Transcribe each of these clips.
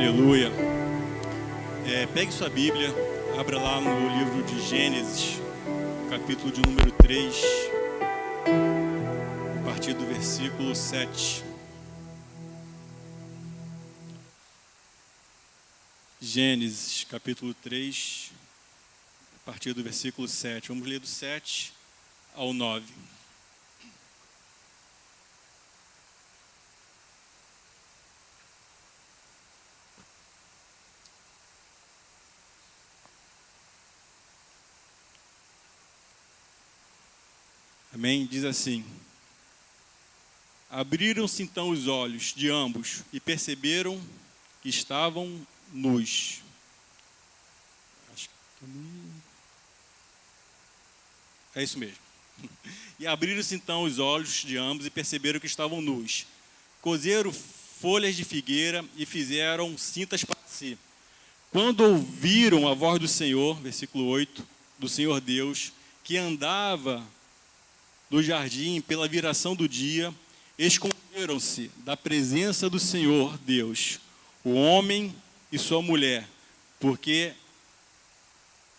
Aleluia. Pegue sua Bíblia, abra lá no livro de Gênesis, capítulo de número 3, a partir do versículo 7. Gênesis, capítulo 3, a partir do versículo 7. Vamos ler do 7 ao 9. Amém? Diz assim: abriram-se então os olhos de ambos e perceberam que estavam nus. É isso mesmo. E abriram-se então os olhos de ambos e perceberam que estavam nus. Cozeram folhas de figueira e fizeram cintas para si. Quando ouviram a voz do Senhor, versículo 8, do Senhor Deus, que andava do jardim pela viração do dia, esconderam-se da presença do Senhor Deus, o homem e sua mulher, porque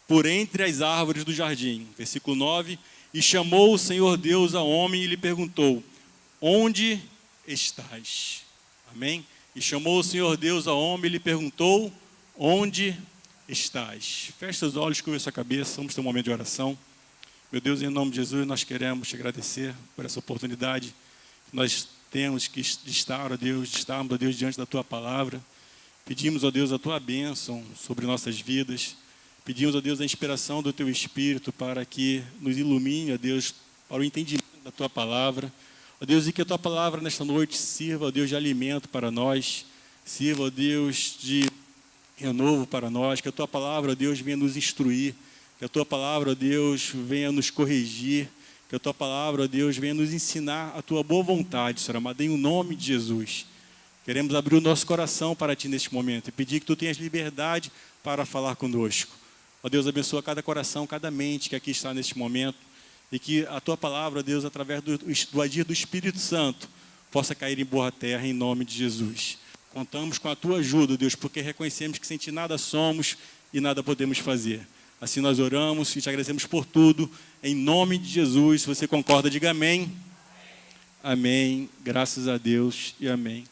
por entre as árvores do jardim. Versículo 9, e chamou o Senhor Deus ao homem e lhe perguntou: onde estás? Amém? E chamou o Senhor Deus ao homem e lhe perguntou: onde estás? Feche seus olhos, curva sua cabeça, vamos ter um momento de oração. Meu Deus, em nome de Jesus, nós queremos te agradecer por essa oportunidade que nós temos de estar, ó Deus, de estarmos, ó Deus, diante da Tua Palavra. Pedimos, ó Deus, a Tua bênção sobre nossas vidas. Pedimos, ó Deus, a inspiração do Teu Espírito para que nos ilumine, ó Deus, para o entendimento da Tua Palavra. Ó Deus, e que a Tua Palavra nesta noite sirva, ó Deus, de alimento para nós. Sirva, ó Deus, de renovo para nós. Que a Tua Palavra, ó Deus, venha nos instruir. Que a Tua Palavra, ó Deus, venha nos corrigir. Que a Tua Palavra, ó Deus, venha nos ensinar a Tua boa vontade, Senhor amado, em nome de Jesus. Queremos abrir o nosso coração para Ti neste momento e pedir que Tu tenhas liberdade para falar conosco. Ó Deus, abençoa cada coração, cada mente que aqui está neste momento e que a Tua Palavra, ó Deus, através do agir do Espírito Santo, possa cair em boa terra, em nome de Jesus. Contamos com a Tua ajuda, Deus, porque reconhecemos que sem Ti nada somos e nada podemos fazer. Assim nós oramos e te agradecemos por tudo, em nome de Jesus. Se você concorda, diga amém. Amém. Graças a Deus e amém.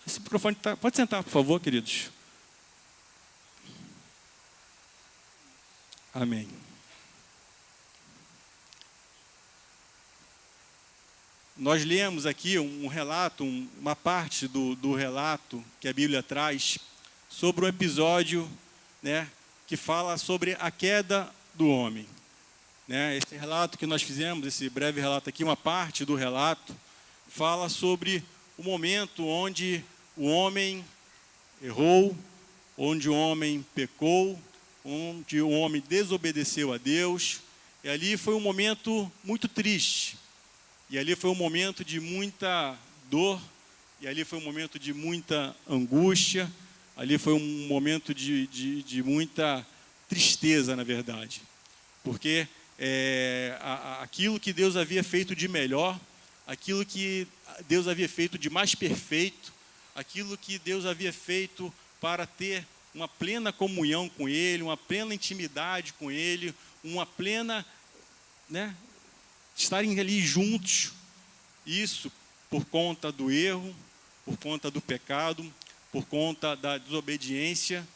Esse microfone tá... Pode sentar, por favor, queridos. Amém. Nós lemos aqui um relato, uma parte do relato que a Bíblia traz sobre um episódio, né, que fala sobre a queda do homem. Esse relato que nós fizemos, esse breve relato aqui, uma parte do relato, fala sobre o momento onde o homem errou, onde o homem pecou, onde o homem desobedeceu a Deus. E ali foi um momento muito triste. E ali foi um momento de muita dor. E ali foi um momento de muita angústia. Ali foi um momento de muita tristeza, na verdade. Porque aquilo que Deus havia feito de melhor, aquilo que Deus havia feito de mais perfeito, aquilo que Deus havia feito para ter uma plena comunhão com Ele, uma plena intimidade com Ele, uma plena, estarem ali juntos, isso por conta do erro, por conta do pecado, por conta da desobediência,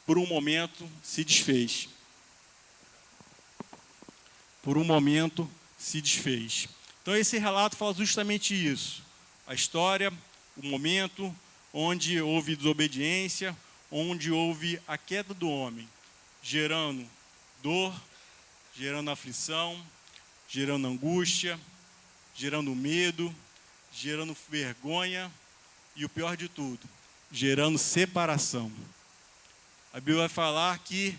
por um momento se desfez. Por um momento se desfez. Então esse relato fala justamente isso. A história, o momento onde houve desobediência, onde houve a queda do homem, gerando dor, gerando aflição, gerando angústia, gerando medo, gerando vergonha e o pior de tudo, gerando separação. A Bíblia vai falar que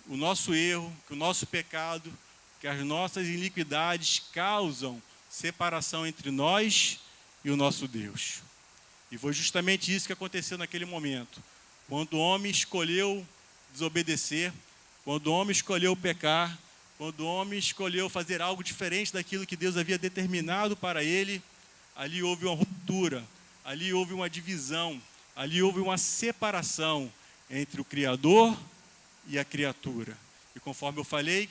o nosso erro, que o nosso pecado, que as nossas iniquidades causam separação entre nós e o nosso Deus. E foi justamente isso que aconteceu naquele momento. Quando o homem escolheu desobedecer, quando o homem escolheu pecar, quando o homem escolheu fazer algo diferente daquilo que Deus havia determinado para ele, ali houve uma ruptura, ali houve uma divisão, ali houve uma separação entre o Criador e a criatura. E conforme eu falei,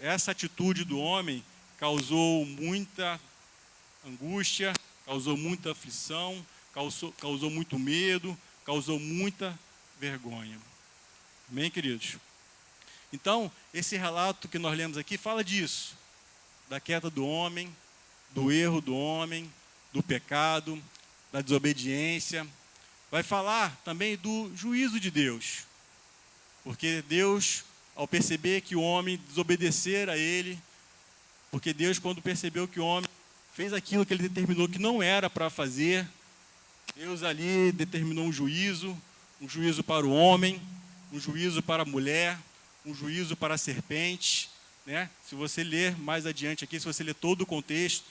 essa atitude do homem causou muita angústia, causou muita aflição, causou muito medo, causou muita vergonha. Amém, queridos? Então, esse relato que nós lemos aqui fala disso, da queda do homem, do erro do homem, do pecado, da desobediência. Vai falar também do juízo de Deus, porque Deus, ao perceber que o homem desobedecer a Ele, porque Deus, quando percebeu que o homem fez aquilo que Ele determinou que não era para fazer, Deus ali determinou um juízo para o homem, um juízo para a mulher, um juízo para a serpente, né? Se você ler mais adiante aqui, se você ler todo o contexto,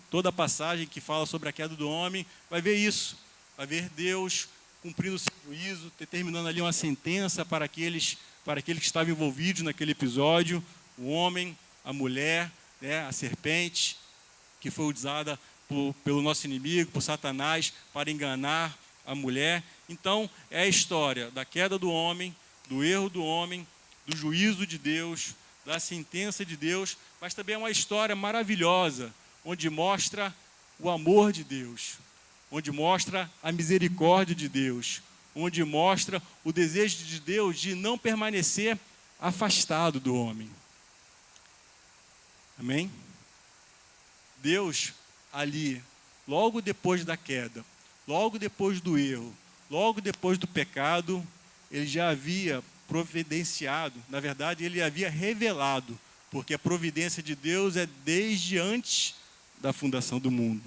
toda a passagem que fala sobre a queda do homem, vai ver isso, vai ver Deus cumprindo o seu juízo, determinando ali uma sentença para aqueles que estavam envolvidos naquele episódio, o homem, a mulher, né, a serpente, que foi usada pelo nosso inimigo, por Satanás, para enganar a mulher. Então, é a história da queda do homem, do erro do homem, do juízo de Deus, da sentença de Deus, mas também é uma história maravilhosa, onde mostra o amor de Deus, onde mostra a misericórdia de Deus, onde mostra o desejo de Deus de não permanecer afastado do homem. Amém? Deus ali, logo depois da queda, logo depois do erro, logo depois do pecado, Ele já havia providenciado, na verdade, Ele havia revelado, porque a providência de Deus é desde antes da fundação do mundo.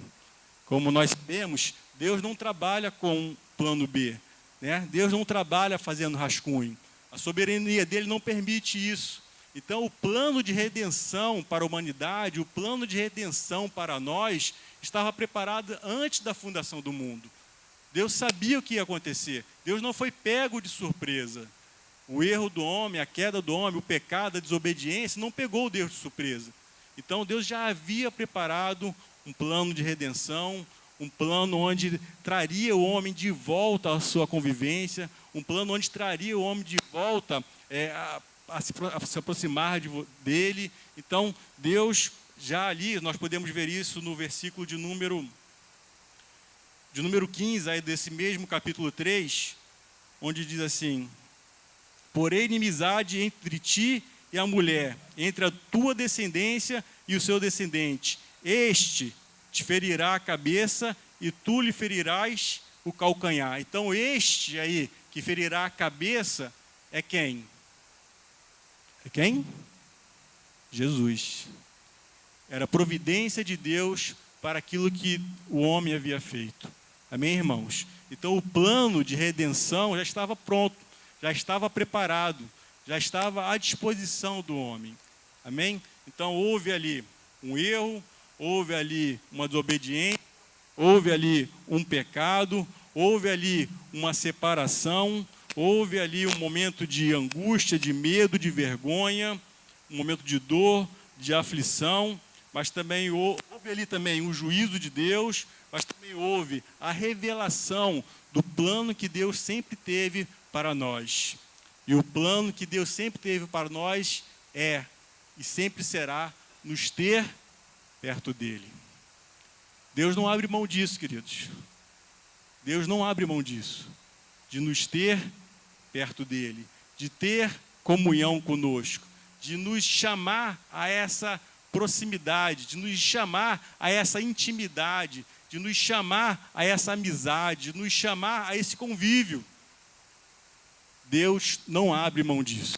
Como nós sabemos, Deus não trabalha com plano B, né? Deus não trabalha fazendo rascunho. A soberania dele não permite isso. Então, o plano de redenção para a humanidade, o plano de redenção para nós, estava preparado antes da fundação do mundo. Deus sabia o que ia acontecer. Deus não foi pego de surpresa. O erro do homem, a queda do homem, o pecado, a desobediência, não pegou Deus de surpresa. Então, Deus já havia preparado um plano de redenção, um plano onde traria o homem de volta à sua convivência, um plano onde traria o homem de volta a se aproximar dele. Então, Deus já ali, nós podemos ver isso no versículo de número 15, aí desse mesmo capítulo 3, onde diz assim: porém, inimizade entre ti e a mulher, entre a tua descendência e o seu descendente. Este te ferirá a cabeça e tu lhe ferirás o calcanhar. Então, este aí que ferirá a cabeça é quem? É quem? Jesus. Era a providência de Deus para aquilo que o homem havia feito. Amém, irmãos? Então, o plano de redenção já estava pronto, já estava preparado, já estava à disposição do homem. Amém? Então, houve ali um erro, houve ali uma desobediência, houve ali um pecado, houve ali uma separação, houve ali um momento de angústia, de medo, de vergonha, um momento de dor, de aflição, mas também houve ali também o juízo de Deus, mas também houve a revelação do plano que Deus sempre teve para nós. E o plano que Deus sempre teve para nós é e sempre será nos ter perto dele. Deus não abre mão disso, queridos. Deus não abre mão disso, de nos ter perto dele, de ter comunhão conosco, de nos chamar a essa proximidade, de nos chamar a essa intimidade, de nos chamar a essa amizade, de nos chamar a esse convívio. Deus não abre mão disso.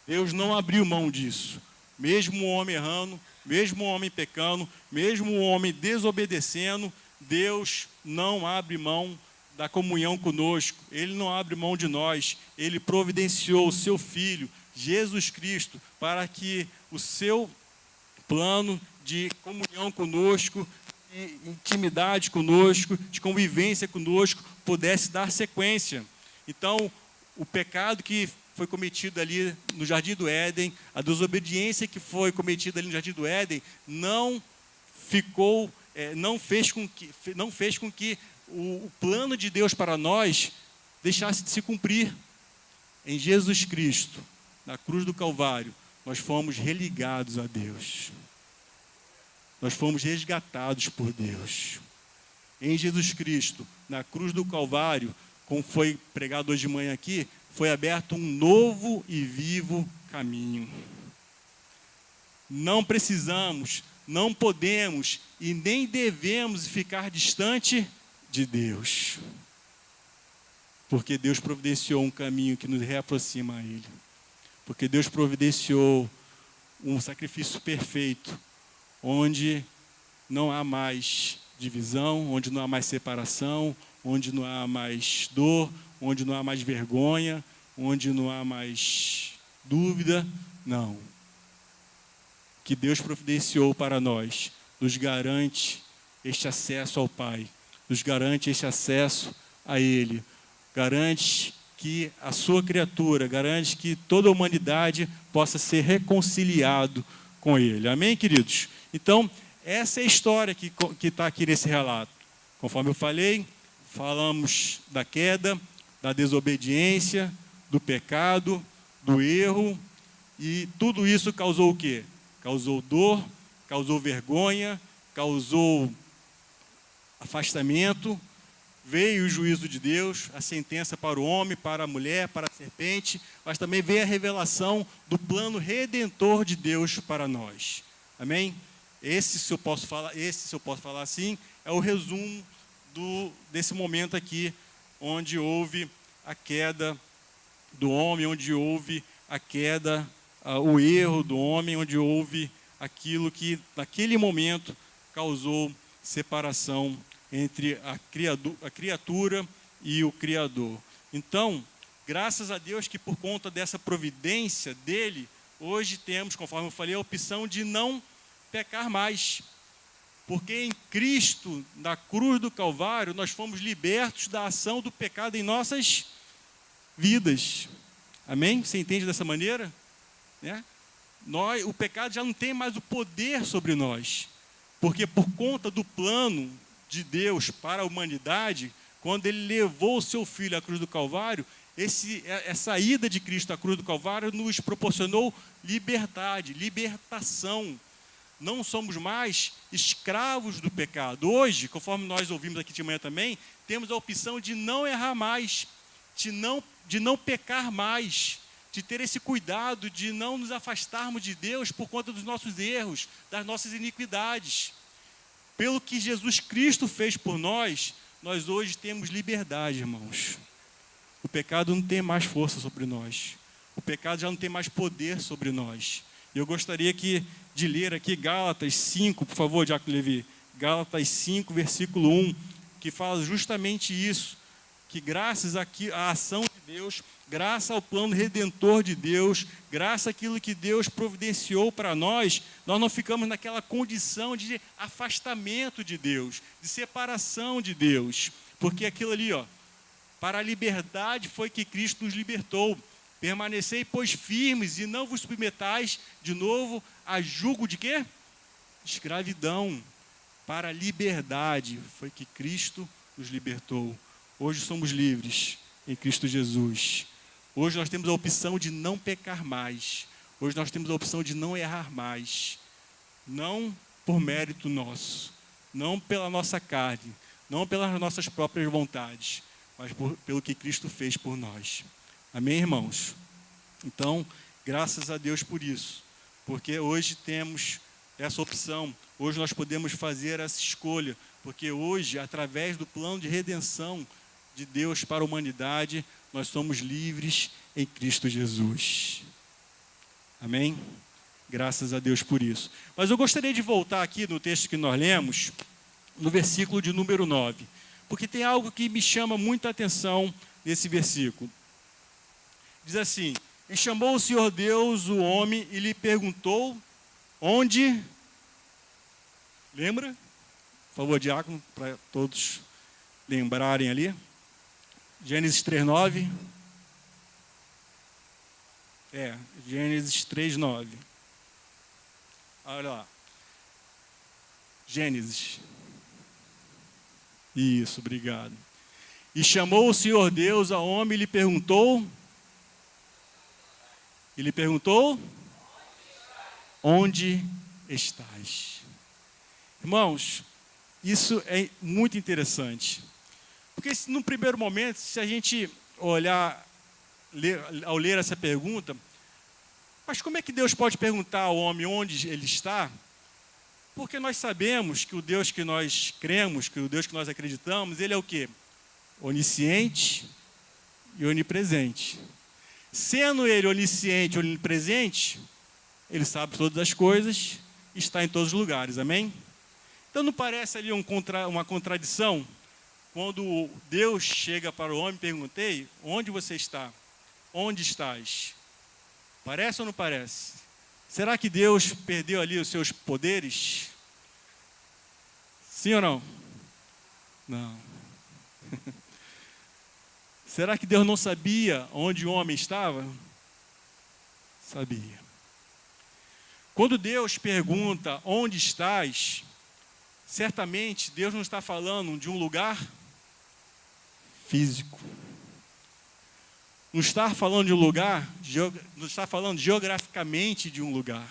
Deus não abriu mão disso. Mesmo o homem errando, mesmo o homem pecando, mesmo o homem desobedecendo, Deus não abre mão da comunhão conosco. Ele não abre mão de nós. Ele providenciou o seu Filho, Jesus Cristo, para que o seu plano de comunhão conosco, de intimidade conosco, de convivência conosco, pudesse dar sequência. Então, o pecado que foi cometido ali no Jardim do Éden, a desobediência que foi cometida ali no Jardim do Éden, não ficou não fez com que o plano de Deus para nós deixasse de se cumprir. Em Jesus Cristo, na cruz do Calvário, nós fomos religados a Deus. Nós fomos resgatados por Deus. Em Jesus Cristo, na cruz do Calvário, como foi pregado hoje de manhã aqui, foi aberto um novo e vivo caminho. Não precisamos, não podemos e nem devemos ficar distante de Deus. Porque Deus providenciou um caminho que nos reaproxima a Ele. Porque Deus providenciou um sacrifício perfeito, onde não há mais divisão, onde não há mais separação, onde não há mais dor, onde não há mais vergonha, onde não há mais dúvida. Não. Que Deus providenciou para nós, nos garante este acesso ao Pai, nos garante este acesso a Ele, garante que a sua criatura, garante que toda a humanidade possa ser reconciliado com Ele. Amém, queridos? Então, essa é a história que está aqui nesse relato. Conforme eu falei, falamos da queda, da desobediência, do pecado, do erro, e tudo isso causou o quê? Causou dor, causou vergonha, causou afastamento, veio o juízo de Deus, a sentença para o homem, para a mulher, para a serpente, mas também veio a revelação do plano redentor de Deus para nós. Amém? Esse, se eu posso falar assim, é o resumo desse momento aqui, onde houve a queda do homem, onde houve a queda, o erro do homem, onde houve aquilo que, naquele momento, causou separação entre a criatura e o Criador. Então, graças a Deus que por conta dessa providência dele, hoje temos, conforme eu falei, a opção de não pecar mais. Porque em Cristo, na cruz do Calvário, nós fomos libertos da ação do pecado em nossas vidas. Amém? Você entende dessa maneira? Né? O pecado já não tem mais o poder sobre nós. Porque por conta do plano de Deus para a humanidade, quando Ele levou o seu Filho à cruz do Calvário, essa ida de Cristo à cruz do Calvário nos proporcionou liberdade, libertação. Não somos mais escravos do pecado. Hoje, conforme nós ouvimos aqui de manhã também, temos a opção de não errar mais, de não pecar mais, de ter esse cuidado de não nos afastarmos de Deus por conta dos nossos erros, das nossas iniquidades. Pelo que Jesus Cristo fez por nós, nós hoje temos liberdade, irmãos. O pecado não tem mais força sobre nós. O pecado já não tem mais poder sobre nós. Eu gostaria de ler aqui Gálatas 5, por favor, Diácono Levi. Gálatas 5, versículo 1, que fala justamente isso. Que graças à ação de Deus, graças ao plano redentor de Deus, graças àquilo que Deus providenciou para nós não ficamos naquela condição de afastamento de Deus, de separação de Deus. Porque aquilo ali, para a liberdade foi que Cristo nos libertou. Permanecei, pois, firmes e não vos submetais de novo a jugo de quê? Escravidão. Para a liberdade foi que Cristo nos libertou. Hoje somos livres em Cristo Jesus. Hoje nós temos a opção de não pecar mais. Hoje nós temos a opção de não errar mais. Não por mérito nosso, não pela nossa carne, não pelas nossas próprias vontades, mas pelo que Cristo fez por nós. Amém, irmãos? Então, graças a Deus por isso, porque hoje temos essa opção, hoje nós podemos fazer essa escolha, porque hoje, através do plano de redenção de Deus para a humanidade, nós somos livres em Cristo Jesus. Amém? Graças a Deus por isso. Mas eu gostaria de voltar aqui no texto que nós lemos, no versículo de número 9, porque tem algo que me chama muita atenção nesse versículo. Diz assim: e chamou o Senhor Deus o homem e lhe perguntou onde... Lembra? Por favor, diácono, para todos lembrarem ali. Gênesis 3:9. Gênesis 3:9. Olha lá. Gênesis. Isso, obrigado. E chamou o Senhor Deus ao homem e lhe perguntou... Onde estás? Irmãos, isso é muito interessante. Porque no primeiro momento, se a gente olhar, ao ler essa pergunta, mas como é que Deus pode perguntar ao homem onde ele está? Porque nós sabemos que o Deus que nós cremos, que o Deus que nós acreditamos, ele é o quê? Onisciente e onipresente. Sendo ele onisciente e onipresente, ele sabe todas as coisas, está em todos os lugares, amém? Então não parece ali uma contradição? Quando Deus chega para o homem e perguntei, onde você está? Onde estás? Parece ou não parece? Será que Deus perdeu ali os seus poderes? Sim ou não? Não. Será que Deus não sabia onde o homem estava? Sabia. Quando Deus pergunta onde estás, certamente Deus não está falando de um lugar físico. Não está falando de um lugar, não está falando geograficamente de um lugar.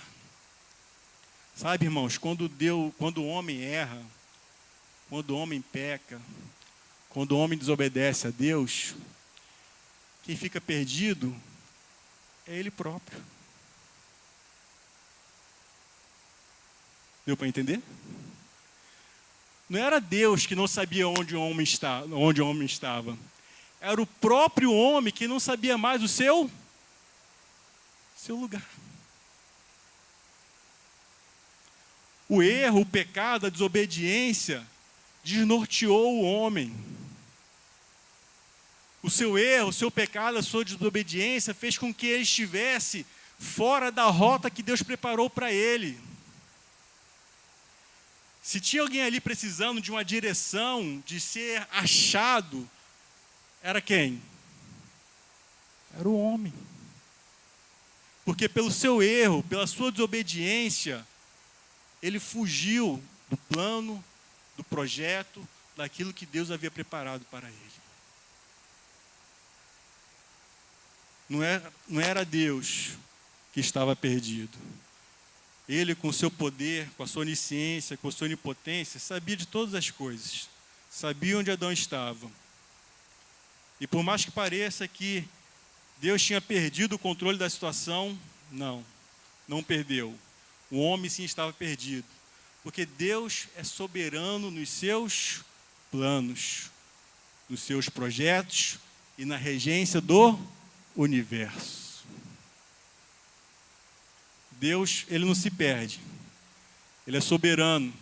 Sabe, irmãos, quando o homem erra, quando o homem peca, quando o homem desobedece a Deus, quem fica perdido é ele próprio. Deu para entender? Não era Deus que não sabia onde o homem estava. Era o próprio homem que não sabia mais o seu lugar. O erro, o pecado, a desobediência desnorteou o homem. O seu erro, o seu pecado, a sua desobediência fez com que ele estivesse fora da rota que Deus preparou para ele. Se tinha alguém ali precisando de uma direção, de ser achado, era quem? Era o homem. Porque pelo seu erro, pela sua desobediência, ele fugiu do plano, do projeto, daquilo que Deus havia preparado para ele. Não era Deus que estava perdido. Ele, com o seu poder, com a sua onisciência, com a sua onipotência, sabia de todas as coisas. Sabia onde Adão estava. E por mais que pareça que Deus tinha perdido o controle da situação, não perdeu. O homem sim estava perdido. Porque Deus é soberano nos seus planos, nos seus projetos e na regência do universo. Deus, ele não se perde. Ele é soberano.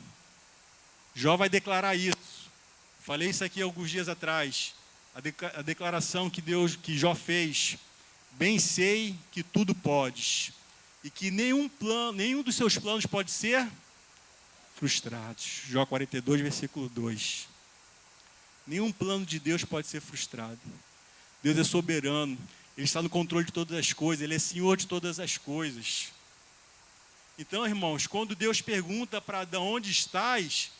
Jó vai declarar isso. Falei isso aqui alguns dias atrás. A declaração que Jó fez. Bem sei que tudo podes. E que nenhum dos seus planos pode ser frustrado. Jó 42, versículo 2. Nenhum plano de Deus pode ser frustrado. Deus é soberano. Ele está no controle de todas as coisas. Ele é Senhor de todas as coisas. Então, irmãos, quando Deus pergunta para Adão onde estás,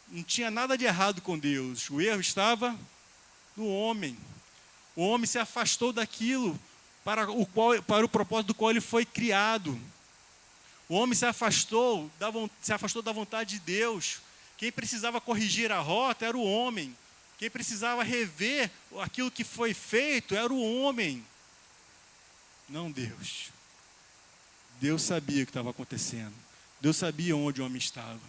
não tinha nada de errado com Deus. O erro estava no homem. O homem se afastou daquilo para o propósito do qual ele foi criado. O homem se afastou da vontade de Deus. Quem precisava corrigir a rota era o homem. Quem precisava rever aquilo que foi feito era o homem. Não Deus. Deus sabia o que estava acontecendo. Deus sabia onde o homem estava.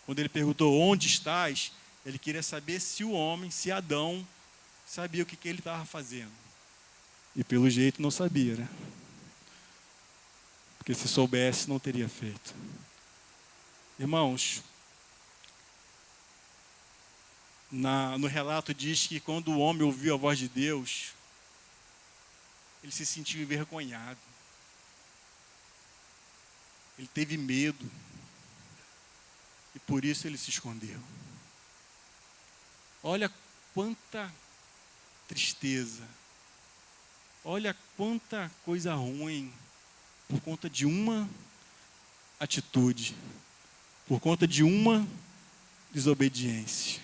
Quando ele perguntou onde estás, ele queria saber se o homem, se Adão, sabia o que ele estava fazendo. E pelo jeito não sabia, né? Porque se soubesse, não teria feito. Irmãos, no relato diz que quando o homem ouviu a voz de Deus, ele se sentiu envergonhado. Ele teve medo. E por isso ele se escondeu. Olha quanta tristeza. Olha quanta coisa ruim. Por conta de uma atitude. Por conta de uma desobediência.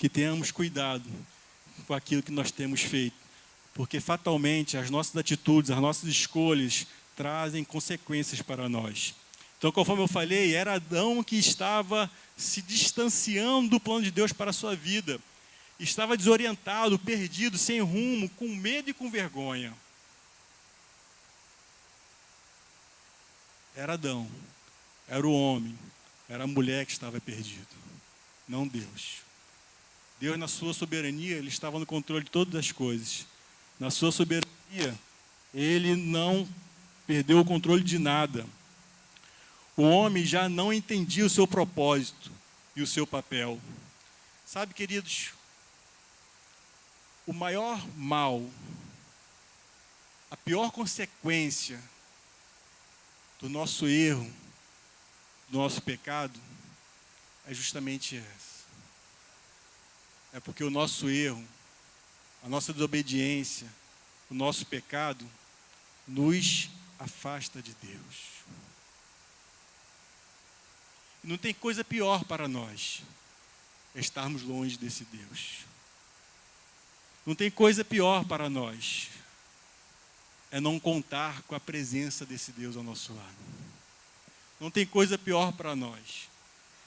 que tenhamos cuidado com aquilo que nós temos feito, porque fatalmente as nossas atitudes, as nossas escolhas trazem consequências para nós. Então, conforme eu falei, era Adão que estava se distanciando do plano de Deus para a sua vida. Estava desorientado, perdido, sem rumo, com medo e com vergonha. Era Adão, era o homem, era a mulher que estava perdido, não Deus. Deus, na sua soberania, Ele estava no controle de todas as coisas. Na sua soberania, Ele não perdeu o controle de nada. O homem já não entendia o seu propósito e o seu papel. Sabe, queridos, o maior mal, a pior consequência do nosso erro, do nosso pecado, é justamente essa. É porque o nosso erro, a nossa desobediência, o nosso pecado, nos afasta de Deus. E não tem coisa pior para nós, estarmos longe desse Deus. Não tem coisa pior para nós, é não contar com a presença desse Deus ao nosso lado. Não tem coisa pior para nós,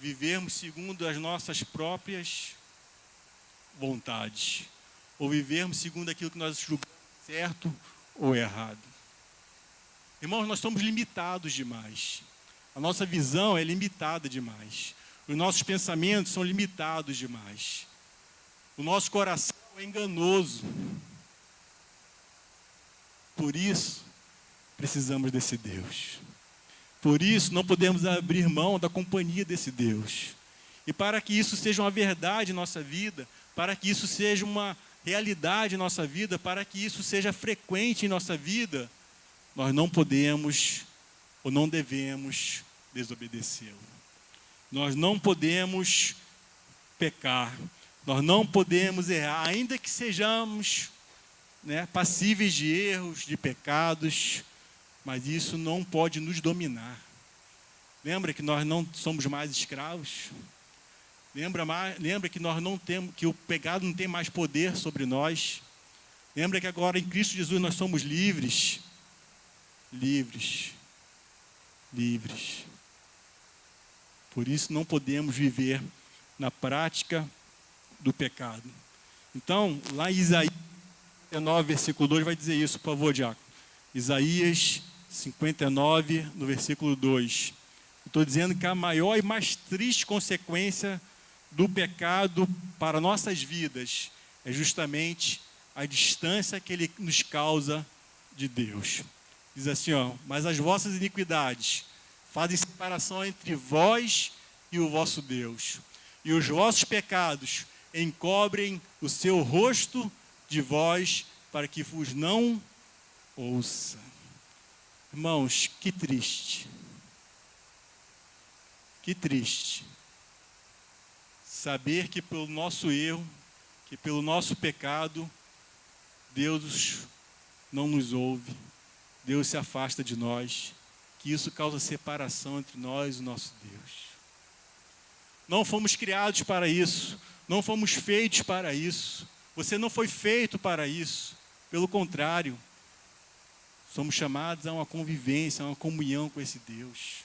vivermos segundo as nossas próprias vontades, ou vivermos segundo aquilo que nós julgamos certo ou errado. Irmãos, nós somos limitados demais. A nossa visão é limitada demais. Os nossos pensamentos são limitados demais. O nosso coração é enganoso. Por isso, precisamos desse Deus. Por isso, não podemos abrir mão da companhia desse Deus. E para que isso seja uma verdade em nossa vida, para que isso seja uma realidade em nossa vida, para que isso seja frequente em nossa vida, nós não podemos ou não devemos desobedecê-lo. Nós não podemos pecar, nós não podemos errar, ainda que sejamos passíveis de erros, de pecados, mas isso não pode nos dominar. Lembra que nós não somos mais escravos? Lembra que nós não temos, que o pecado não tem mais poder sobre nós? Lembra que agora em Cristo Jesus nós somos livres? Livres. Livres. Por isso não podemos viver na prática do pecado. Então, lá em Isaías 59, versículo 2, vai dizer isso, por favor, diácono. Isaías 59, no versículo 2. Estou dizendo que a maior e mais triste consequência do pecado para nossas vidas é justamente a distância que ele nos causa de Deus. Diz assim, mas as vossas iniquidades fazem separação entre vós e o vosso Deus, e os vossos pecados encobrem o seu rosto de vós, para que vos não ouça. Irmãos, que triste. Que triste. Saber que pelo nosso erro, que pelo nosso pecado, Deus não nos ouve, Deus se afasta de nós, que isso causa separação entre nós e o nosso Deus. Não fomos criados para isso, não fomos feitos para isso, você não foi feito para isso, pelo contrário, somos chamados a uma convivência, a uma comunhão com esse Deus.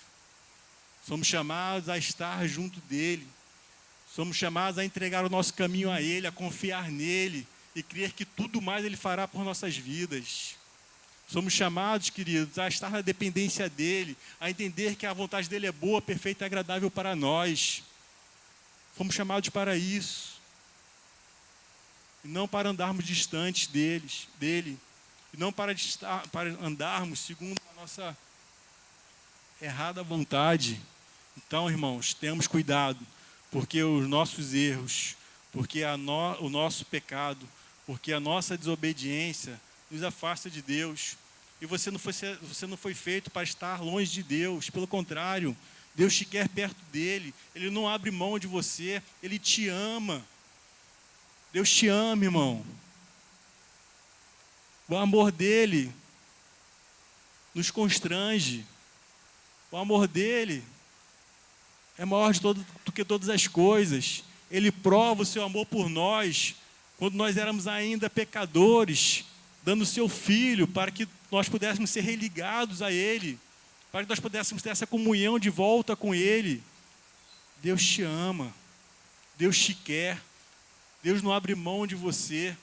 Somos chamados a estar junto dEle. Somos chamados a entregar o nosso caminho a Ele, a confiar nele e crer que tudo mais Ele fará por nossas vidas. Somos chamados, queridos, a estar na dependência dEle, a entender que a vontade dEle é boa, perfeita e agradável para nós. Fomos chamados para isso. E não para andarmos distantes dEle. E não para andarmos segundo a nossa errada vontade. Então, irmãos, temos cuidado, porque os nossos erros, porque o nosso pecado, porque a nossa desobediência nos afasta de Deus. E você não foi feito para estar longe de Deus, pelo contrário, Deus te quer perto dEle, Ele não abre mão de você, Ele te ama. Deus te ama, irmão. O amor dEle nos constrange. O amor dEle é maior do que todas as coisas. Ele prova o seu amor por nós, quando nós éramos ainda pecadores, dando o seu Filho para que nós pudéssemos ser religados a Ele, para que nós pudéssemos ter essa comunhão de volta com Ele. Deus te ama, Deus te quer, Deus não abre mão de você.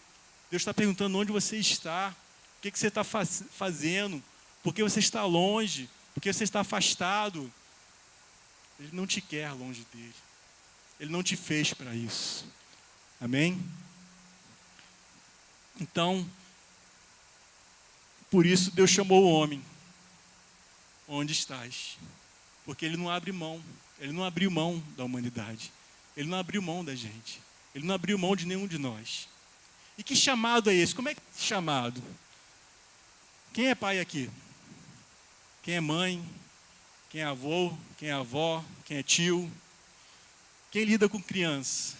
Deus está perguntando onde você está, o que você está fazendo, por que você está longe, por que você está afastado. Ele não te quer longe dele. Ele não te fez para isso. Amém? Então, por isso Deus chamou o homem. Onde estás? Porque ele não abre mão. Ele não abriu mão da humanidade. Ele não abriu mão da gente. Ele não abriu mão de nenhum de nós. E que chamado é esse? Como é que é esse chamado? Quem é pai aqui? Quem é mãe? Quem é avô? Quem é avó? Quem é tio? Quem lida com criança?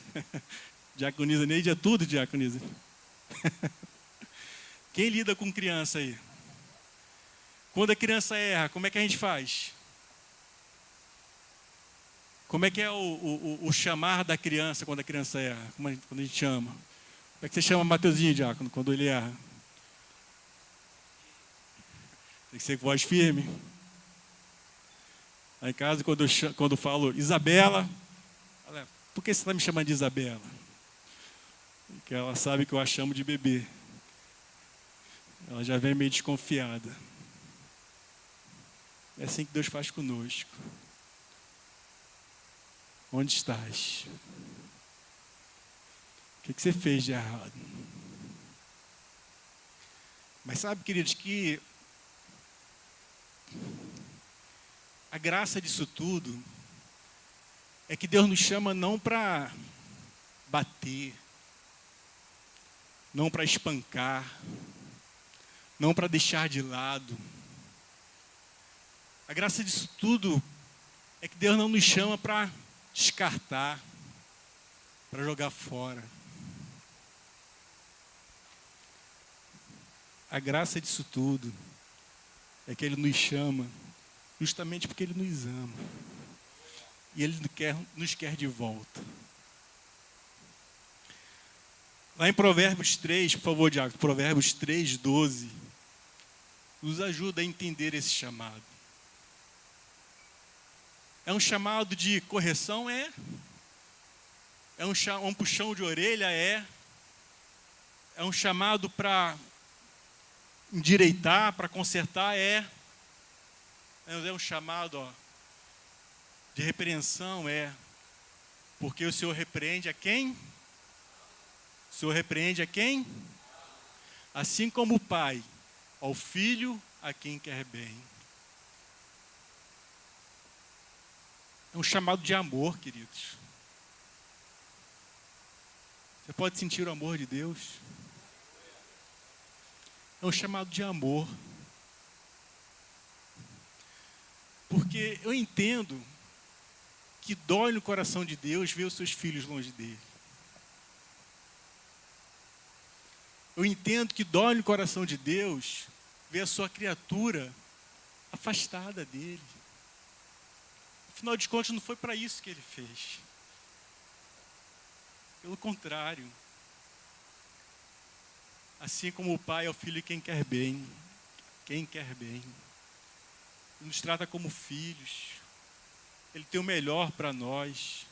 Diaconisa Neide é tudo, diaconisa. Quem lida com criança aí? Quando a criança erra, como é que a gente faz? Como é que é o chamar da criança quando a criança erra? Quando a gente chama? Como é que você chama Mateuzinho, diácono, quando ele erra? Tem que ser com voz firme. Lá em casa, quando eu falo Isabela, ela, por que você está me chamando de Isabela? Porque ela sabe que eu a chamo de bebê. Ela já vem meio desconfiada. É assim que Deus faz conosco. Onde estás? O que você fez de errado? Mas sabe, queridos, que a graça disso tudo é que Deus nos chama não para bater, não para espancar, não para deixar de lado. A graça disso tudo é que Deus não nos chama para descartar, para jogar fora. A graça disso tudo é que Ele nos chama justamente porque Ele nos ama. E Ele nos quer de volta. Lá em Provérbios 3, por favor, Diácono, Provérbios 3, 12, nos ajuda a entender esse chamado. É um chamado de correção? É um puxão de orelha? É um chamado para endireitar, para consertar? É um chamado de repreensão? É. Porque o Senhor repreende a quem? O Senhor repreende a quem? Assim como o Pai ao Filho a quem quer bem. É um chamado de amor, queridos. Você pode sentir o amor de Deus? É um chamado de amor. Porque eu entendo que dói no coração de Deus ver os seus filhos longe dele. Eu entendo que dói no coração de Deus ver a sua criatura afastada dele. Afinal de contas, não foi para isso que ele fez. Pelo contrário. Assim como o Pai é o Filho quem quer bem. Quem quer bem. Ele nos trata como filhos. Ele tem o melhor para nós.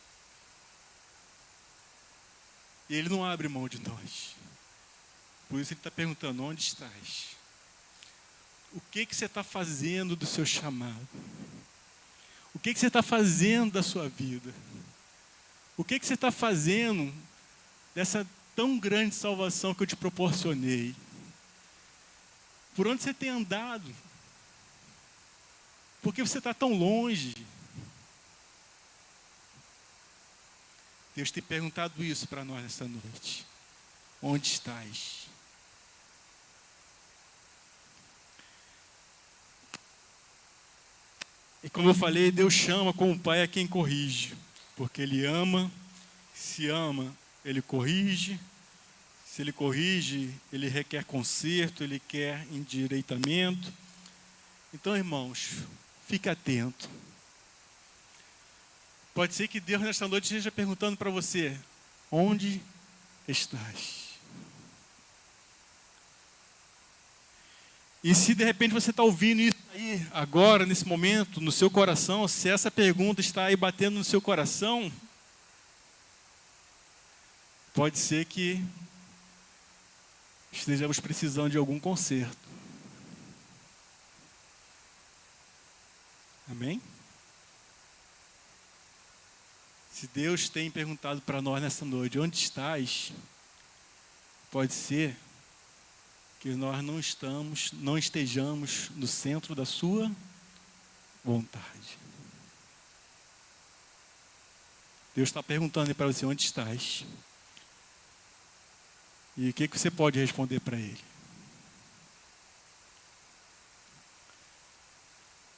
E Ele não abre mão de nós. Por isso Ele está perguntando, onde estás? O que você está fazendo do seu chamado? O que você está fazendo da sua vida? O que você está fazendo dessa tão grande salvação que eu te proporcionei? Por onde você tem andado? Por que você está tão longe? Deus tem perguntado isso para nós nessa noite. Onde estás? E como eu falei, Deus chama como pai a quem corrige. Porque Ele ama, se ama, Ele corrige. Se Ele corrige, Ele requer conserto, Ele quer endireitamento. Então, irmãos, fique atento. Pode ser que Deus nesta noite esteja perguntando para você: onde estás? E se de repente você está ouvindo isso aí, agora, nesse momento, no seu coração, se essa pergunta está aí batendo no seu coração, pode ser que estejamos precisando de algum conserto. Amém? Se Deus tem perguntado para nós nessa noite: onde estás? Pode ser que nós não estejamos no centro da sua vontade. Deus está perguntando para você: onde estás? E o que você pode responder para Ele?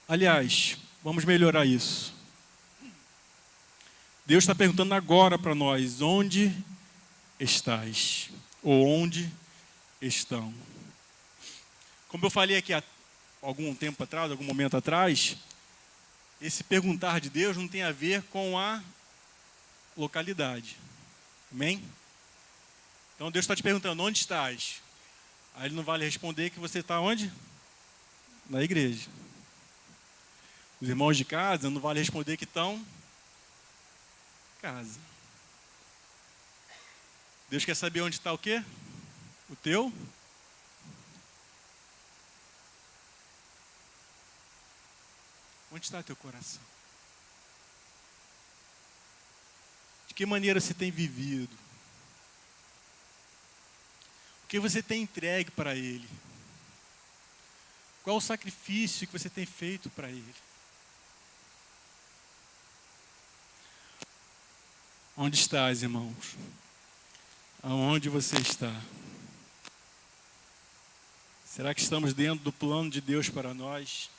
Aliás, vamos melhorar isso. Deus está perguntando agora para nós: onde estás? Ou onde estão? Como eu falei aqui há algum tempo atrás, algum momento atrás, esse perguntar de Deus não tem a ver com a localidade. Amém? Então Deus está te perguntando: onde estás? Aí Ele não vai lhe responder que você está onde? Na igreja. Os irmãos de casa não vale responder que estão em casa. Deus quer saber onde está o quê? O teu? Onde está teu coração? De que maneira você tem vivido? O que você tem entregue para Ele? Qual o sacrifício que você tem feito para Ele? Onde estás, irmãos? Aonde você está? Será que estamos dentro do plano de Deus para nós?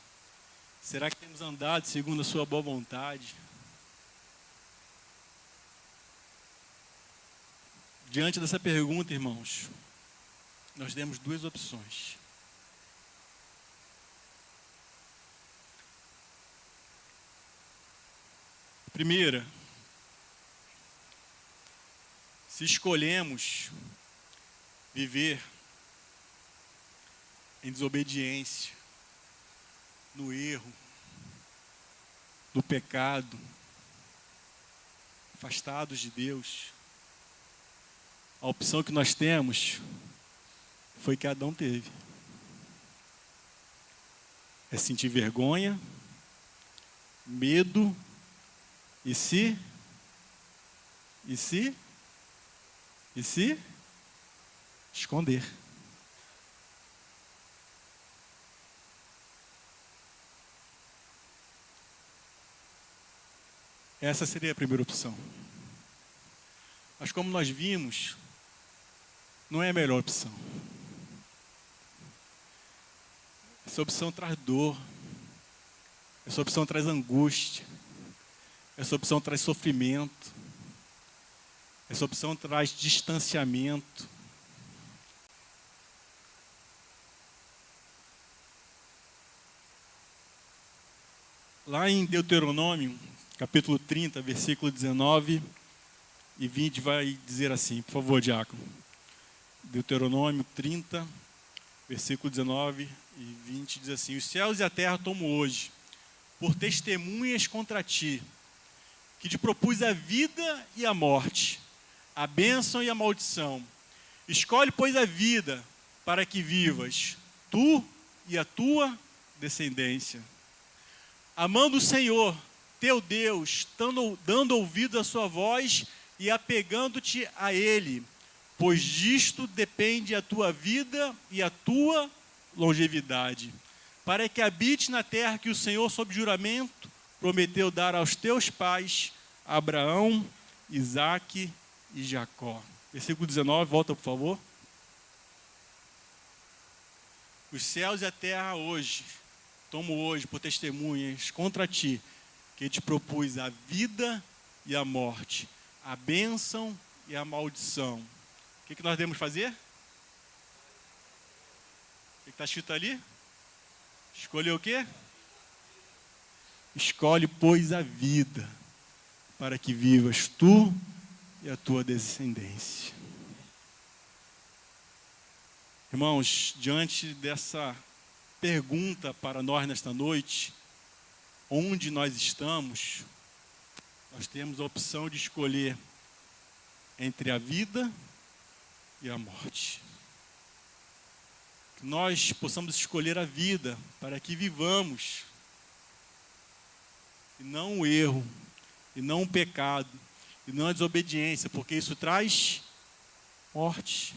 Será que temos andado segundo a sua boa vontade? Diante dessa pergunta, irmãos, nós temos duas opções. Primeira, se escolhemos viver em desobediência, no erro, no pecado, afastados de Deus, a opção que nós temos foi que Adão teve. É sentir vergonha, medo e se esconder. Essa seria a primeira opção. Mas como nós vimos, não é a melhor opção. Essa opção traz dor. Essa opção traz angústia. Essa opção traz sofrimento. Essa opção traz distanciamento. Lá em Deuteronômio, capítulo 30, versículo 19 e 20, vai dizer assim, por favor, diácono. Deuteronômio 30, versículo 19 e 20, diz assim: os céus e a terra tomo hoje, por testemunhas contra ti, que te propus a vida e a morte, a bênção e a maldição. Escolhe, pois, a vida, para que vivas, tu e a tua descendência. Amando o Senhor, teu Deus, dando ouvido à sua voz e apegando-te a Ele, pois disto depende a tua vida e a tua longevidade, para que habite na terra que o Senhor, sob juramento, prometeu dar aos teus pais, Abraão, Isaque e Jacó. Versículo 19, volta por favor. Os céus e a terra hoje, tomo hoje por testemunhas contra ti, que te propus a vida e a morte, a bênção e a maldição. O que nós devemos fazer? O que está escrito ali? Escolher o quê? Escolhe, pois, a vida, para que vivas tu e a tua descendência. Irmãos, diante dessa pergunta para nós nesta noite, onde nós estamos, nós temos a opção de escolher entre a vida e a morte. Que nós possamos escolher a vida para que vivamos, e não o erro, e não o pecado, e não a desobediência, porque isso traz morte,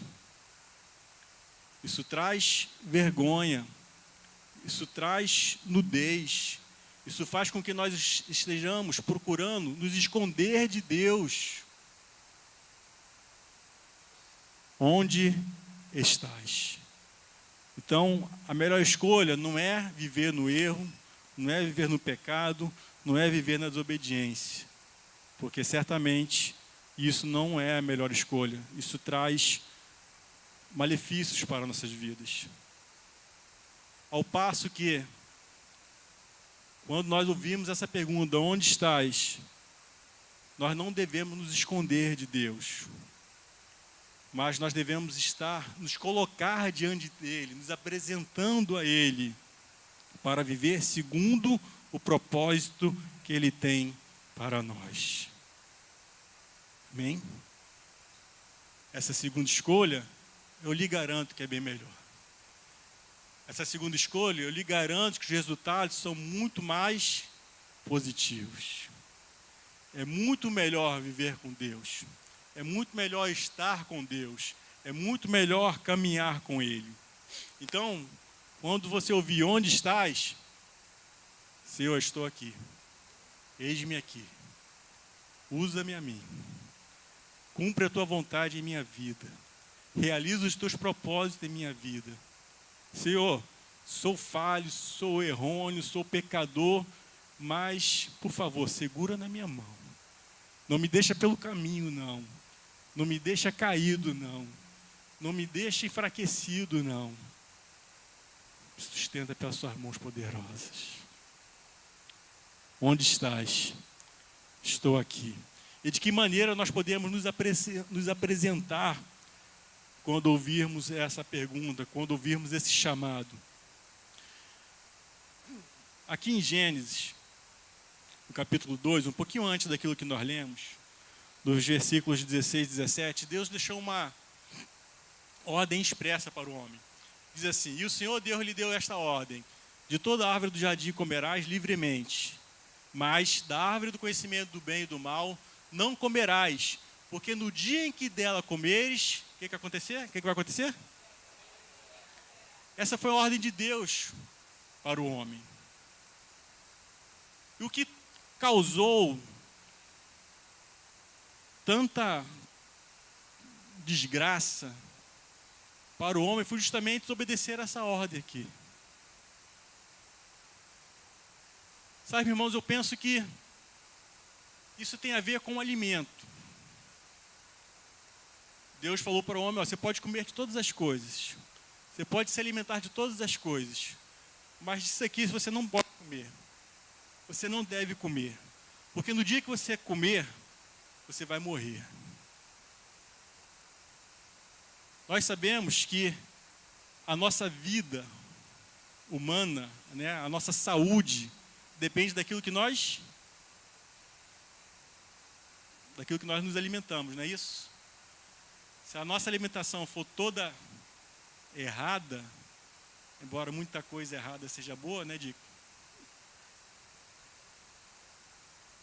isso traz vergonha, isso traz nudez, isso faz com que nós estejamos procurando nos esconder de Deus. Onde estás? Então, a melhor escolha não é viver no erro, não é viver no pecado, não é viver na desobediência. Porque certamente isso não é a melhor escolha. Isso traz malefícios para nossas vidas. Ao passo que, quando nós ouvimos essa pergunta, onde estás? Nós não devemos nos esconder de Deus. Mas nós devemos nos colocar diante dele, nos apresentando a ele, para viver segundo o propósito que ele tem para nós. Amém? Essa segunda escolha, eu lhe garanto que é bem melhor. Essa segunda escolha, eu lhe garanto que os resultados são muito mais positivos. É muito melhor viver com Deus. É muito melhor estar com Deus. É muito melhor caminhar com Ele. Então, quando você ouvir onde estás, Senhor, eu estou aqui. Eis-me aqui. Usa-me a mim. Cumpre a tua vontade em minha vida. Realiza os teus propósitos em minha vida. Senhor, sou falho, sou errôneo, sou pecador, mas, por favor, segura na minha mão. Não me deixa pelo caminho, não. Não me deixa caído, não. Não me deixa enfraquecido, não. Me sustenta pelas suas mãos poderosas. Onde estás? Estou aqui. E de que maneira nós podemos nos apresentar quando ouvirmos essa pergunta, quando ouvirmos esse chamado? Aqui em Gênesis, no capítulo 2, um pouquinho antes daquilo que nós lemos, dos versículos 16 e 17, Deus deixou uma ordem expressa para o homem. Diz assim: e o Senhor Deus lhe deu esta ordem: de toda árvore do jardim comerás livremente, mas da árvore do conhecimento do bem e do mal não comerás, porque no dia em que dela comeres, o que vai acontecer? O que vai acontecer? Essa foi a ordem de Deus para o homem. E o que causou tanta desgraça para o homem foi justamente desobedecer essa ordem aqui. Sabe, irmãos, eu penso que isso tem a ver com o alimento. Deus falou para o homem: ó, você pode comer de todas as coisas, você pode se alimentar de todas as coisas, mas disso aqui você não pode comer, você não deve comer, porque no dia que você comer, você vai morrer. Nós sabemos que a nossa vida humana, né, a nossa saúde, depende daquilo que nós nos alimentamos, não é isso? Se a nossa alimentação for toda errada, embora muita coisa errada seja boa, né, Dico?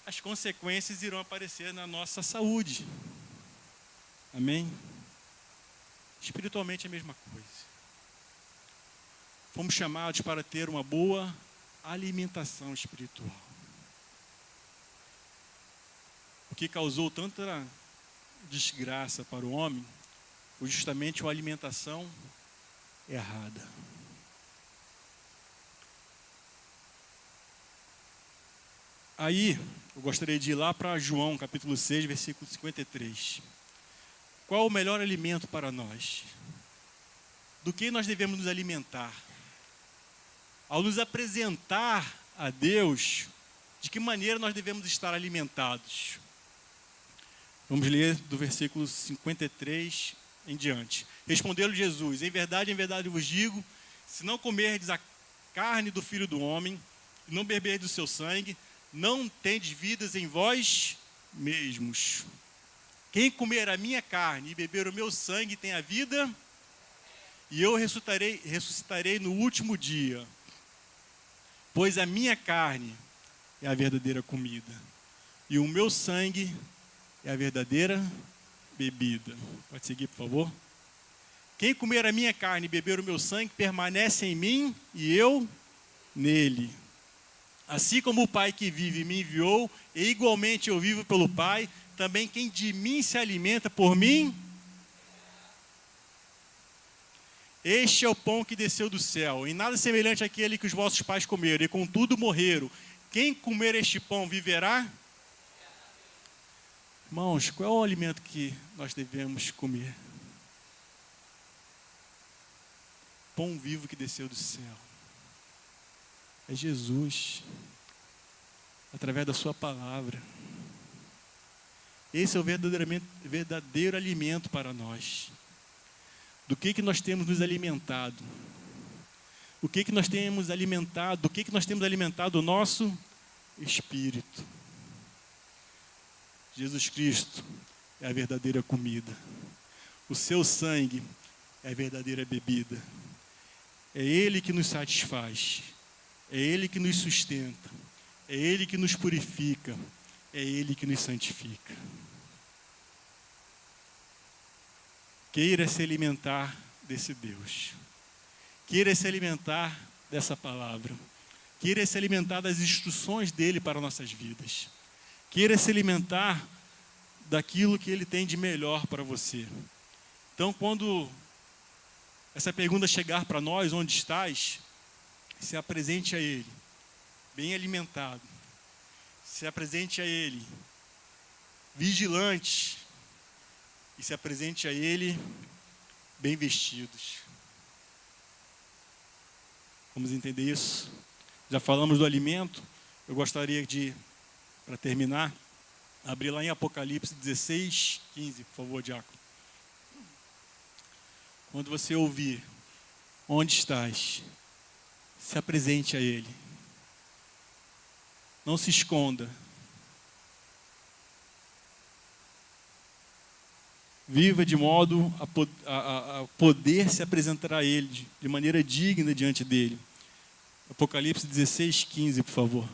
As consequências irão aparecer na nossa saúde. Amém? Espiritualmente é a mesma coisa. Fomos chamados para ter uma boa alimentação espiritual. O que causou tanta desgraça para o homem foi justamente uma alimentação errada. Aí, eu gostaria de ir lá para João, capítulo 6, versículo 53. Qual o melhor alimento para nós? Do que nós devemos nos alimentar? Ao nos apresentar a Deus, de que maneira nós devemos estar alimentados? Vamos ler do versículo 53 em diante. Respondeu-lhe Jesus: em verdade vos digo, se não comerdes a carne do Filho do Homem, e não beberdes do seu sangue, não tendes vidas em vós mesmos. Quem comer a minha carne e beber o meu sangue tem a vida, e eu ressuscitarei no último dia. Pois a minha carne é a verdadeira comida, e o meu sangue é a verdadeira bebida. Pode seguir, por favor. Quem comer a minha carne e beber o meu sangue permanece em mim e eu nele. Assim como o Pai que vive me enviou, e igualmente eu vivo pelo Pai, também quem de mim se alimenta por mim, este é o pão que desceu do céu, em nada semelhante àquele que os vossos pais comeram, e contudo morreram. Quem comer este pão viverá? Irmãos, qual é o alimento que nós devemos comer? Pão vivo que desceu do céu. É Jesus, através da sua palavra. Esse é o verdadeiro alimento para nós. Do que nós temos nos alimentado? O que nós temos alimentado? Do que nós temos alimentado o nosso espírito? Jesus Cristo é a verdadeira comida. O seu sangue é a verdadeira bebida. É Ele que nos satisfaz. É Ele que nos sustenta. É Ele que nos purifica. É Ele que nos santifica. Queira se alimentar desse Deus. Queira se alimentar dessa palavra. Queira se alimentar das instruções dele para nossas vidas. Queira se alimentar daquilo que ele tem de melhor para você. Então, quando essa pergunta chegar para nós, onde estás? Se apresente a ele, bem alimentado. Se apresente a ele, vigilante. E se apresente a ele, bem vestidos. Vamos entender isso? Já falamos do alimento. Eu gostaria de, para terminar, abrir lá em Apocalipse 16, 15, por favor, diácono. Quando você ouvir, onde estás? Se apresente a ele. Não se esconda. Viva de modo a poder se apresentar a ele de maneira digna diante dele. Apocalipse 16, 15, por favor.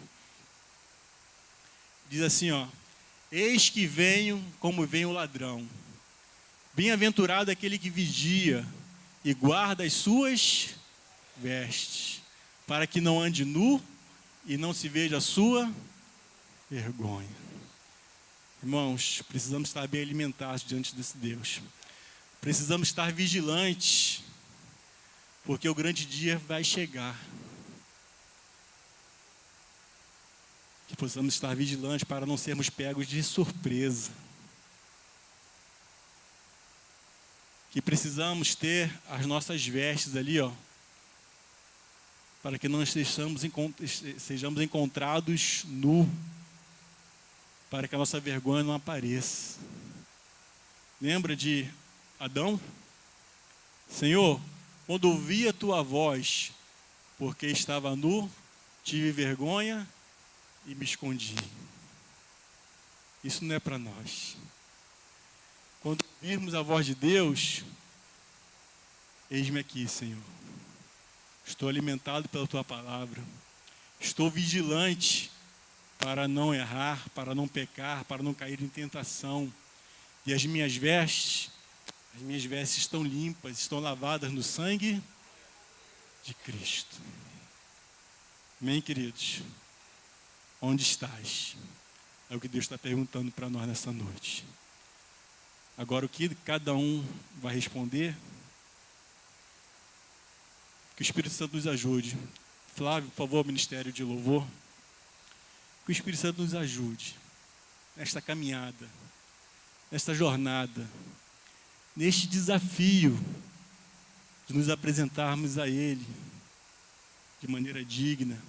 Diz assim, ó: eis que venho como vem o ladrão. Bem-aventurado aquele que vigia e guarda as suas vestes, para que não ande nu e não se veja a sua vergonha. Irmãos, precisamos estar bem alimentados diante desse Deus. Precisamos estar vigilantes, porque o grande dia vai chegar. Que possamos estar vigilantes para não sermos pegos de surpresa. Que precisamos ter as nossas vestes ali, ó, para que não sejamos encontrados nu, para que a nossa vergonha não apareça. Lembra de Adão? Senhor, quando ouvi a tua voz, porque estava nu, tive vergonha e me escondi. Isso não é para nós. Quando ouvirmos a voz de Deus, eis-me aqui, Senhor. Estou alimentado pela tua palavra. Estou vigilante para não errar, para não pecar, para não cair em tentação. E as minhas vestes estão limpas, estão lavadas no sangue de Cristo. Amém, queridos? Onde estás? É o que Deus está perguntando para nós nessa noite. Agora, o que cada um vai responder? Que o Espírito Santo nos ajude. Flávio, por favor, Ministério de Louvor. Que o Espírito Santo nos ajude nesta caminhada, nesta jornada, neste desafio de nos apresentarmos a Ele de maneira digna,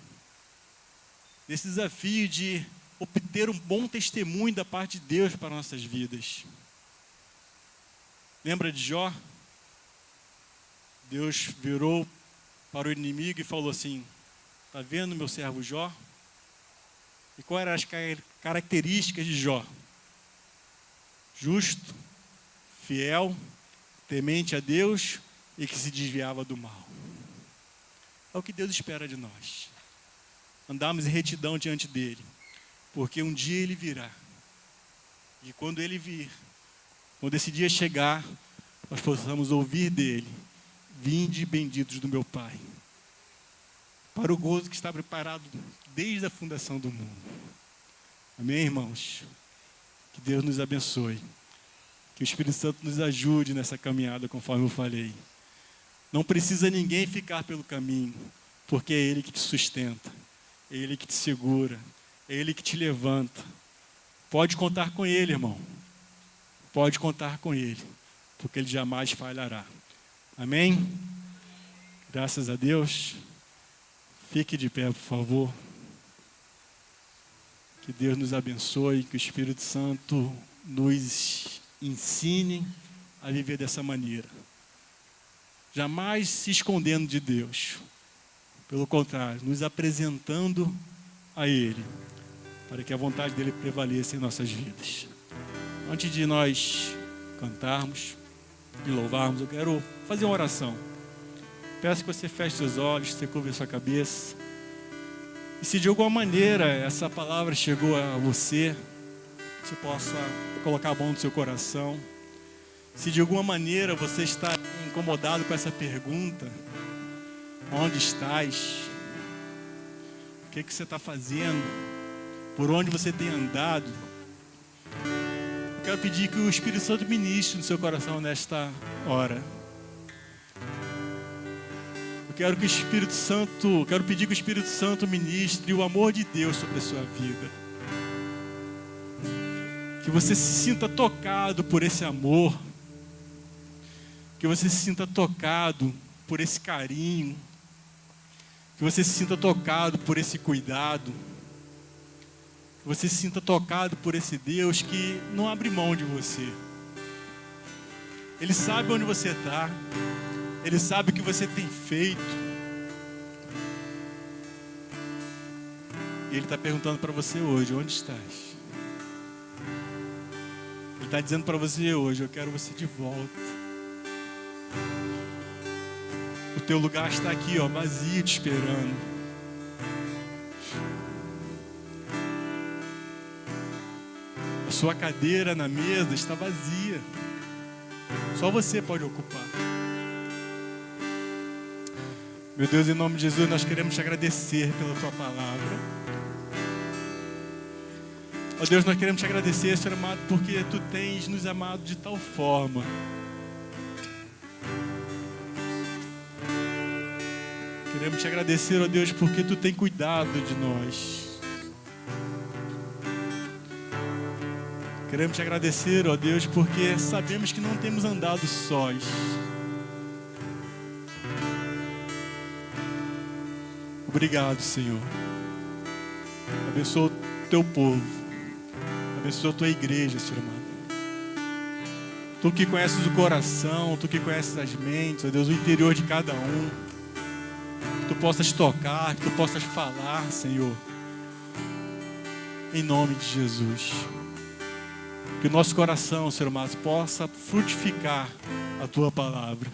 nesse desafio de obter um bom testemunho da parte de Deus para nossas vidas. Lembra de Jó? Deus virou para o inimigo e falou assim: está vendo meu servo Jó? E quais eram as características de Jó? Justo, fiel, temente a Deus e que se desviava do mal. É o que Deus espera de nós. Andarmos em retidão diante dele, porque um dia ele virá. E quando ele vir, quando esse dia chegar, nós possamos ouvir dele: vinde benditos do meu Pai, para o gozo que está preparado desde a fundação do mundo. Amém, irmãos? Que Deus nos abençoe. Que o Espírito Santo nos ajude nessa caminhada, conforme eu falei. Não precisa ninguém ficar pelo caminho, porque é Ele que te sustenta, é Ele que te segura, é Ele que te levanta. Pode contar com Ele, irmão. Pode contar com Ele, porque Ele jamais falhará. Amém? Graças a Deus. Fique de pé, por favor. Que Deus nos abençoe, que o Espírito Santo nos ensine a viver dessa maneira. Jamais se escondendo de Deus. Pelo contrário, nos apresentando a Ele, para que a vontade dEle prevaleça em nossas vidas. Antes de nós cantarmos e louvarmos, eu quero fazer uma oração. Peço que você feche seus olhos, que você curva a sua cabeça. E se de alguma maneira essa palavra chegou a você, você possa colocar a mão no seu coração. Se de alguma maneira você está incomodado com essa pergunta: onde estás? O que você está fazendo? Por onde você tem andado? Eu quero pedir que o Espírito Santo ministre no seu coração nesta hora. Quero pedir que o Espírito Santo ministre o amor de Deus sobre a sua vida. Que você se sinta tocado por esse amor. Que você se sinta tocado por esse carinho. Que você se sinta tocado por esse cuidado. Que você se sinta tocado por esse Deus que não abre mão de você. Ele sabe onde você está. Ele sabe o que você tem feito. E Ele está perguntando para você hoje: onde estás? Ele está dizendo para você hoje: eu quero você de volta. O teu lugar está aqui, ó, vazio, te esperando. A sua cadeira na mesa está vazia. Só você pode ocupar. Meu Deus, em nome de Jesus, nós queremos te agradecer pela tua palavra. Ó Deus, nós queremos te agradecer, Senhor amado, porque tu tens nos amado de tal forma. Queremos te agradecer, ó Deus, porque tu tem cuidado de nós. Queremos te agradecer, ó Deus, porque sabemos que não temos andado sós. Obrigado, Senhor. Abençoa o teu povo. Abençoa a tua igreja, Senhor amado. Tu que conheces o coração, tu que conheces as mentes, ó Deus, o interior de cada um. Que tu possas tocar, que tu possas falar, Senhor. Em nome de Jesus. Que o nosso coração, Senhor amado, possa frutificar a tua palavra.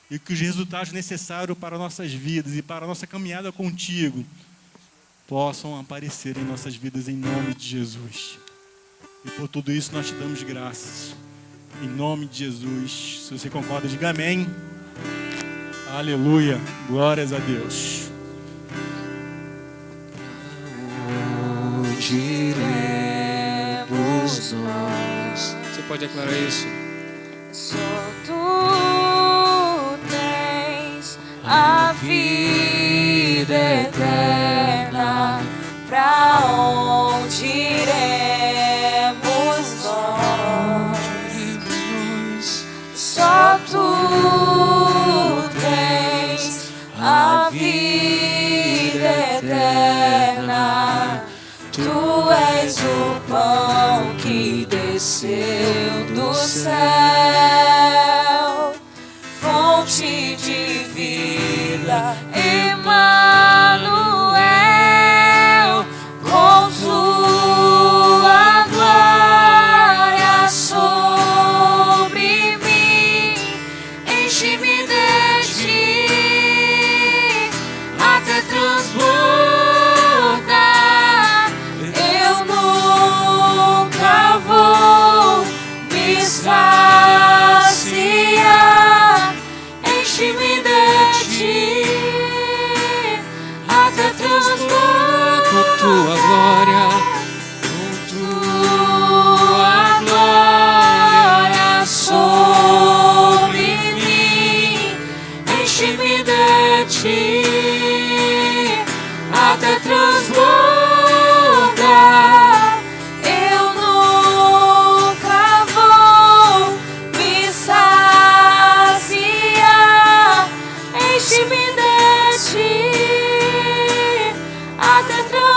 E que os resultados necessários para nossas vidas e para a nossa caminhada contigo possam aparecer em nossas vidas em nome de Jesus. E por tudo isso nós te damos graças. Em nome de Jesus. Se você concorda, diga amém. Aleluia. Glórias a Deus. Onde iremos nós? Você pode declarar isso? Só tu tens a vida eterna. Pra onde iremos nós? Só tu tens a vida eterna. Tu és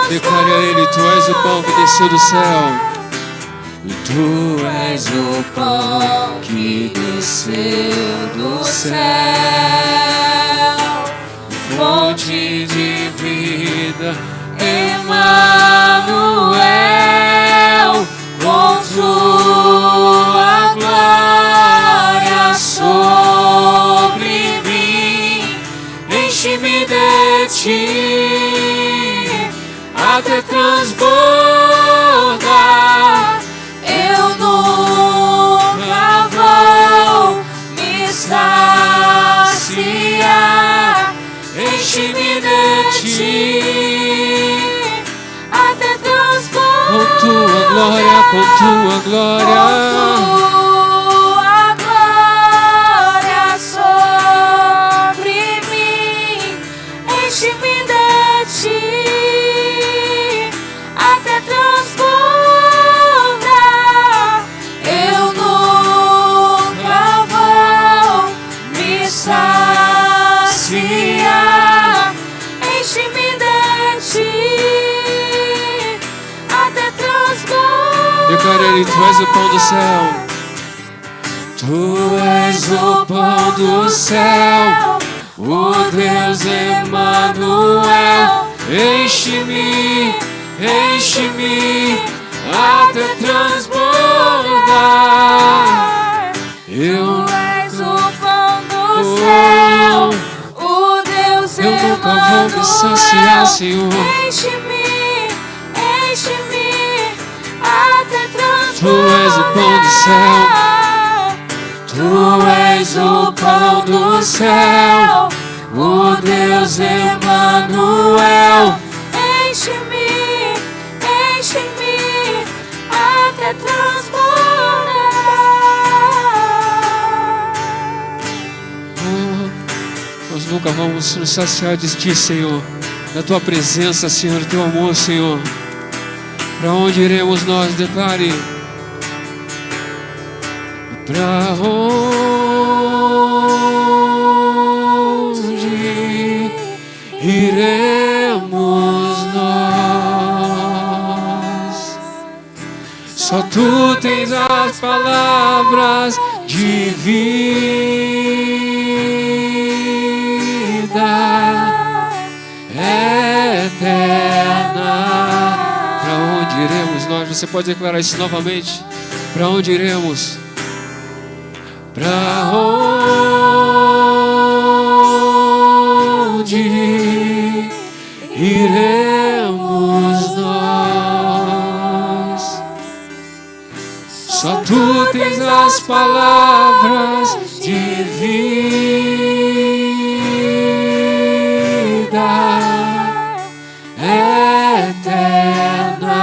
Declare a Ele, Tu és o pão que desceu do céu. Tu és o pão que desceu do céu, fonte de vida, Emmanuel, com tua glória sobre mim, enche-me de ti, até transbordar. Eu nunca vou me saciar, enche-me de ti, até transbordar. Com tua glória, com tua glória, tua glória sobre mim, enche-me de ti, até transbordar. Eu nunca vou me saciar, enche-me de ti, até transbordar. declare a Ele, Tu és o pão do céu. Tu és o pão do céu, o Deus Emmanuel, Enche-me, enche-me, até transbordar. Tu és o pão do céu, o Deus Eu nunca vou me saciar, Senhor. Enche-me, enche-me, até transbordar. Tu és o pão do céu. Tu és o pão do céu, o Deus Emmanuel. Enche-me, enche-me, até transbordar. Oh, nós nunca vamos nos saciar de Ti, Senhor, da Tua presença, Senhor, do Teu amor, Senhor. Para onde iremos nós? Declare. Para onde iremos nós? Só Tu tens as palavras de vida eterna. Para onde iremos nós? Você pode declarar isso novamente? Para onde iremos? Para onde iremos nós? Só Tu tens as palavras de vida eterna.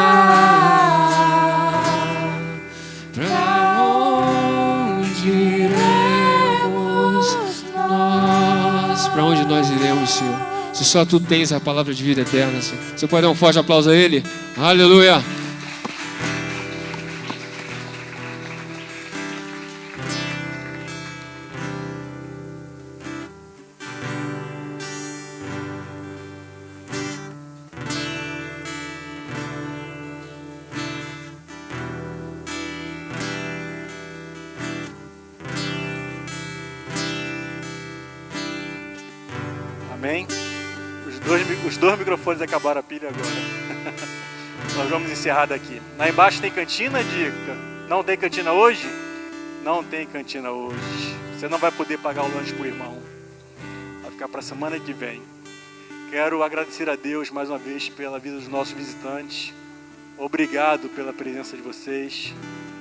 Para onde iremos nós? Para onde nós iremos, Senhor? Se só Tu tens a palavra de vida eterna, Senhor. Você pode dar um forte aplauso a Ele? Aleluia! Amém? Os dois microfones acabaram a pilha agora. Nós vamos encerrar daqui. Lá embaixo tem cantina, Dica? Não tem cantina hoje? Não tem cantina hoje. Você não vai poder pagar o lanche pro irmão. Vai ficar para a semana que vem. Quero agradecer a Deus mais uma vez pela vida dos nossos visitantes. Obrigado pela presença de vocês.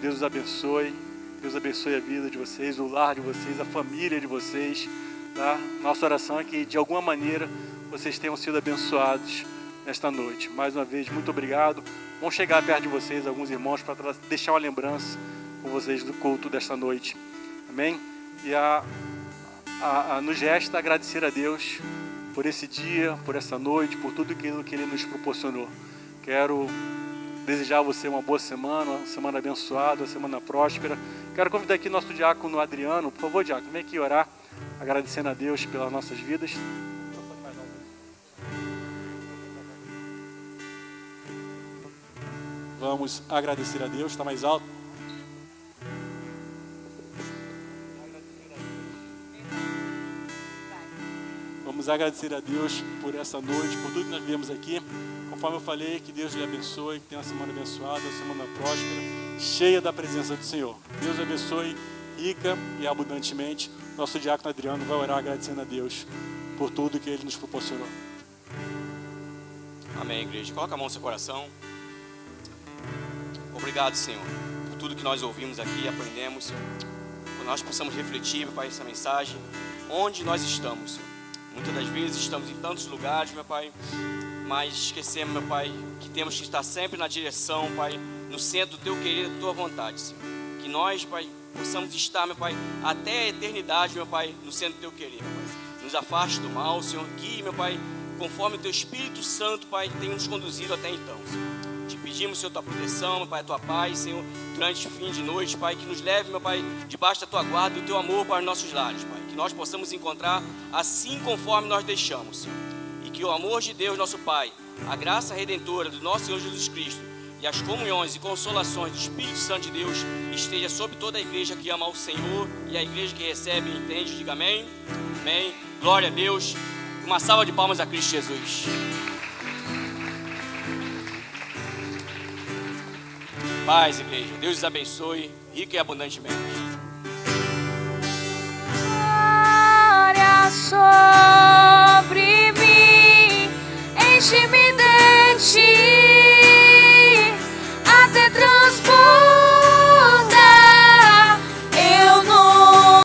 Deus os abençoe. Deus abençoe a vida de vocês, o lar de vocês, a família de vocês. Tá? Nossa oração é que de alguma maneira vocês tenham sido abençoados nesta noite. Mais uma vez, muito obrigado. Vão chegar perto de vocês alguns irmãos para deixar uma lembrança com vocês do culto desta noite. Amém? E nos resta agradecer a Deus por esse dia, por essa noite, por tudo aquilo que Ele nos proporcionou. Quero desejar a você uma boa semana, uma semana abençoada, uma semana próspera. Quero convidar aqui nosso diácono Adriano. Por favor, diácono, vem aqui orar, agradecendo a Deus pelas nossas vidas. vamos agradecer a Deus. Está mais alto? Vamos agradecer a Deus por essa noite, por tudo que nós vivemos aqui. Conforme eu falei, que Deus lhe abençoe, que tenha uma semana abençoada, uma semana próspera, cheia da presença do Senhor. Deus abençoe rica e abundantemente. Nosso diácono Adriano vai orar agradecendo a Deus por tudo que Ele nos proporcionou. Amém, igreja. Coloca a mão no seu coração. Obrigado, Senhor, por tudo que nós ouvimos aqui e aprendemos, Senhor. Que nós possamos refletir, meu Pai, essa mensagem, onde nós estamos, Senhor. Muitas das vezes estamos em tantos lugares, meu Pai, mas esquecemos, meu Pai, que temos que estar sempre na direção, Pai, no centro do Teu querer, da Tua vontade, Senhor. Que nós, Pai, possamos estar, meu Pai, até a eternidade, meu Pai, no centro do Teu querer, meu Pai. Nos afaste do mal, Senhor, guie, meu Pai, conforme o Teu Espírito Santo, Pai, tem nos conduzido até então, Senhor. Te pedimos, Senhor, Tua proteção, meu Pai, a Tua paz, Senhor, durante o fim de noite, Pai, que nos leve, meu Pai, debaixo da Tua guarda e do Teu amor para os nossos lares, Pai. Que nós possamos encontrar assim conforme nós deixamos, Senhor. E que o amor de Deus, nosso Pai, a graça redentora do nosso Senhor Jesus Cristo e as comunhões e consolações do Espírito Santo de Deus esteja sobre toda a igreja que ama ao Senhor e a igreja que recebe e entende. Diga amém. Amém. Glória a Deus. Uma salva de palmas a Cristo Jesus. Paz, igreja. Deus os abençoe, rica e abundantemente.